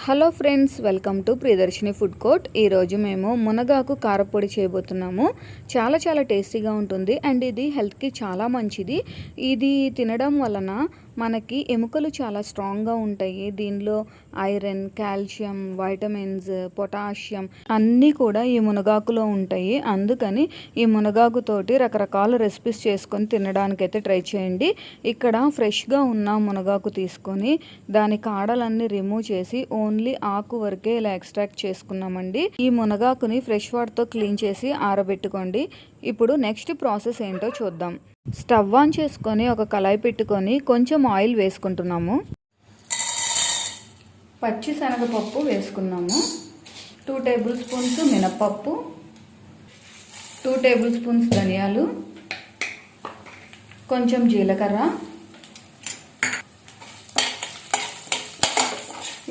Hello friends, welcome to Priyadarshini food court. ఈరోజు మేము మునగాకు కారపొడి చేయబోతున్నాము. చాలా టేస్టీగా ఉంటుంది అండ్ ఇది హెల్త్కి చాలా మంచిది. ఇది తినడం వలన మనకి ఎముకలు చాలా స్ట్రాంగ్గా ఉంటాయి. దీనిలో ఐరన్, కాల్షియం, వైటమిన్స్, పొటాషియం అన్నీ కూడా ఈ మునగాకులో ఉంటాయి. అందుకని ఈ మునగాకుతోటి రకరకాల రెసిపీస్ చేసుకొని తినడానికైతే ట్రై చేయండి. ఇక్కడ ఫ్రెష్గా ఉన్న మునగాకు తీసుకొని దాని కాడలన్నీ రిమూవ్ చేసి ఓన్లీ ఆకు వరకే ఇలా ఎక్స్ట్రాక్ట్ చేసుకున్నామండి. ఈ మునగాకుని ఫ్రెష్ వాటర్తో క్లీన్ చేసి ఆరబెట్టుకోండి. ఇప్పుడు నెక్స్ట్ ప్రాసెస్ ఏంటో చూద్దాం. స్టవ్ ఆన్ చేసుకొని ఒక కళాయి పెట్టుకొని కొంచెం ఆయిల్ వేసుకుంటున్నాము. పచ్చి శనగపప్పు వేసుకున్నాము. 2 టేబుల్ స్పూన్స్ మినపప్పు, 2 టేబుల్ స్పూన్స్ ధనియాలు, కొంచెం జీలకర్ర,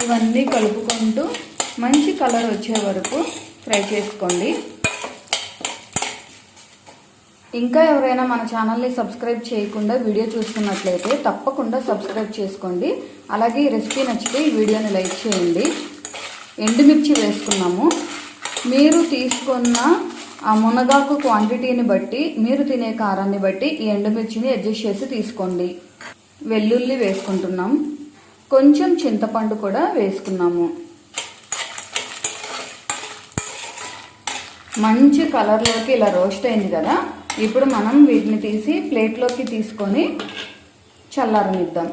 ఇవన్నీ కలుపుకుంటూ మంచి కలర్ వచ్చే వరకు ఫ్రై చేసుకోండి. ఇంకా ఎవరైనా మన ఛానల్ని సబ్స్క్రైబ్ చేయకుండా వీడియో చూస్తున్నట్లయితే తప్పకుండా సబ్స్క్రైబ్ చేసుకోండి. అలాగే ఈ రెసిపీ నచ్చితే ఈ వీడియోని లైక్ చేయండి. ఎండుమిర్చి వేసుకున్నాము. మీరు తీసుకున్న ఆ మునగాకు క్వాంటిటీని బట్టి, మీరు తినే కారాన్ని బట్టి ఈ ఎండుమిర్చిని అడ్జస్ట్ చేసి తీసుకోండి. వెల్లుల్లి వేసుకుంటున్నాం. కొంచెం చింతపండు కూడా వేసుకున్నాము. మంచి కలర్లోకి ఇలా రోస్ట్ అయింది కదా, ఇప్పుడు మనం వీటిని తీసి ప్లేట్లోకి తీసుకొని చల్లారనిద్దాం.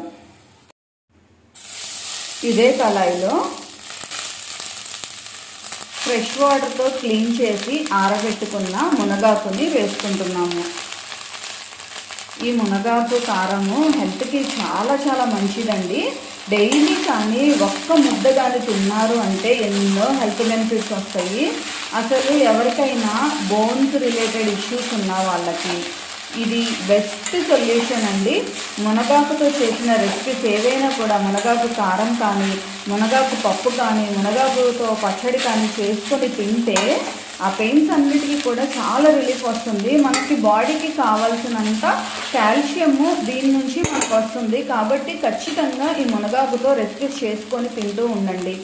ఇదే కళాయిలో ఫ్రెష్ వాటర్తో క్లీన్ చేసి ఆరబెట్టుకున్న మునగాకుని వేసుకుంటున్నాము. ఈ మునగాకు కారము హెల్త్కి చాలా మంచిదండి. డైలీ కానీ ఒక్క ముద్ద కానీ తిన్నారు అంటే ఎన్నో హెల్త్ బెనిఫిట్స్ వస్తాయి. అసలు ఎవరికైనా బోన్స్ రిలేటెడ్ ఇష్యూస్ ఉన్న వాళ్ళకి ఇది బెస్ట్ సొల్యూషన్ అండి. మునగాకుతో చేసిన రెసిపీస్ ఏవైనా కూడా మునగాకు కారం కానీ, మునగాకు పప్పు కానీ, మునగాకుతో పచ్చడి కానీ చేసుకొని తింటే ఆ పెయిన్స్ అన్నిటికీ కూడా చాలా రిలీఫ్ వస్తుంది. మనకి బాడీకి కావాల్సినంత కాల్షియము దీని నుంచి మనకు వస్తుంది. కాబట్టి ఖచ్చితంగా ఈ మునగాకుతో రెసిపీస్ చేసుకొని తింటూ ఉండండి.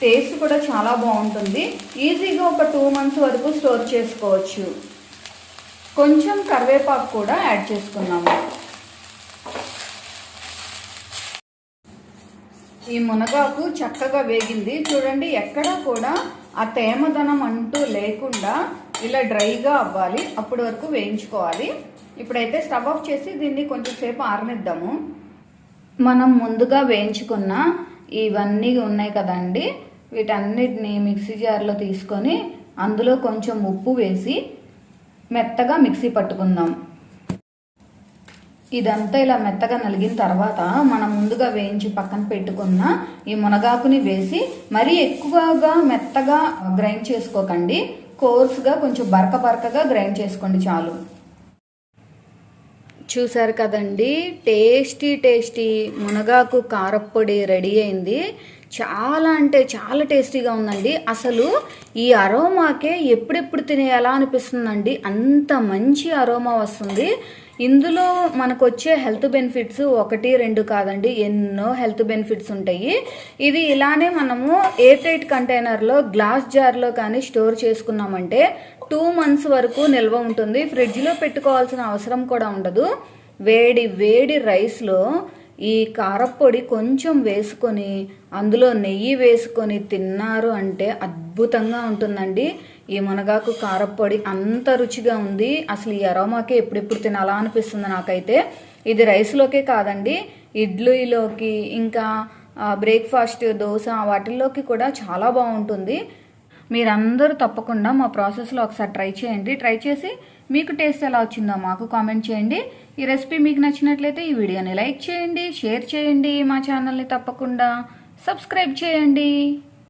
టేస్ట్ కూడా చాలా బాగుంటుంది. ఈజీగా ఒక 2 months వరకు స్టోర్ చేసుకోవచ్చు. కొంచెం కరివేపాకు కూడా యాడ్ చేసుకున్నాము. ఈ మునగాకు చక్కగా వేగింది. చూడండి, ఎక్కడా కూడా ఆ తేమదనం అంటూ లేకుండా ఇలా డ్రైగా అవ్వాలి. అప్పటి వరకు వేయించుకోవాలి. ఇప్పుడైతే స్టవ్ ఆఫ్ చేసి దీన్ని కొంచెం సేపు ఆరనిద్దాము. మనం ముందుగా వేయించుకున్న ఇవన్నీ ఉన్నాయి కదండి, వీటన్నిటిని మిక్సీ జార్లో తీసుకొని అందులో కొంచెం ఉప్పు వేసి మెత్తగా మిక్సీ పట్టుకుందాం. ఇదంతా ఇలా మెత్తగా నలిగిన తర్వాత మనం ముందుగా వేయించి పక్కన పెట్టుకున్న ఈ మునగాకుని వేసి మరీ ఎక్కువగా మెత్తగా గ్రైండ్ చేసుకోకండి. కోర్స్గా కొంచెం బరకగా గ్రైండ్ చేసుకోండి చాలు. చూసారు కదండి, టేస్టీ మునగాకు కారప్పొడి రెడీ అయింది. చాలా అంటే చాలా టేస్టీగా ఉందండి. అసలు ఈ అరోమాకే ఎప్పుడెప్పుడు తినేయాలా అనిపిస్తుందండి. అంత మంచి అరోమా వస్తుంది. ఇందులో మనకు వచ్చే హెల్త్ బెనిఫిట్స్ 1-2 కాదండి, ఎన్నో హెల్త్ బెనిఫిట్స్ ఉంటాయి. ఇది ఇలానే మనము ఎయిర్ టైట్ కంటైనర్లో, గ్లాస్ జార్లో కానీ స్టోర్ చేసుకున్నామంటే 2 months వరకు నిల్వ ఉంటుంది. ఫ్రిడ్జ్లో పెట్టుకోవాల్సిన అవసరం కూడా ఉండదు. వేడి రైస్లో ఈ కారప్పొడి కొంచెం వేసుకొని అందులో నెయ్యి వేసుకొని తిన్నారు అంటే అద్భుతంగా ఉంటుందండి. ఈ మునగాకు కారప్పొడి అంత రుచిగా ఉంది. అసలు ఈ అరోమాకే ఎప్పుడెప్పుడు తినాలా అనిపిస్తుంది నాకైతే. ఇది రైస్లోకే కాదండి, ఇడ్లీలోకి, ఇంకా బ్రేక్ఫాస్ట్, దోశ వాటిల్లోకి కూడా చాలా బాగుంటుంది. మీరందరూ తప్పకుండా మా ప్రాసెస్లో ఒకసారి ట్రై చేయండి. ట్రై చేసి మీకు టేస్ట్ ఎలా వచ్చిందో మాకు కామెంట్ చేయండి. ఈ రెసిపీ మీకు నచ్చినట్లయితే ఈ వీడియోని లైక్ చేయండి, షేర్ చేయండి. మా ఛానల్ని తప్పకుండా సబ్స్క్రైబ్ చేయండి.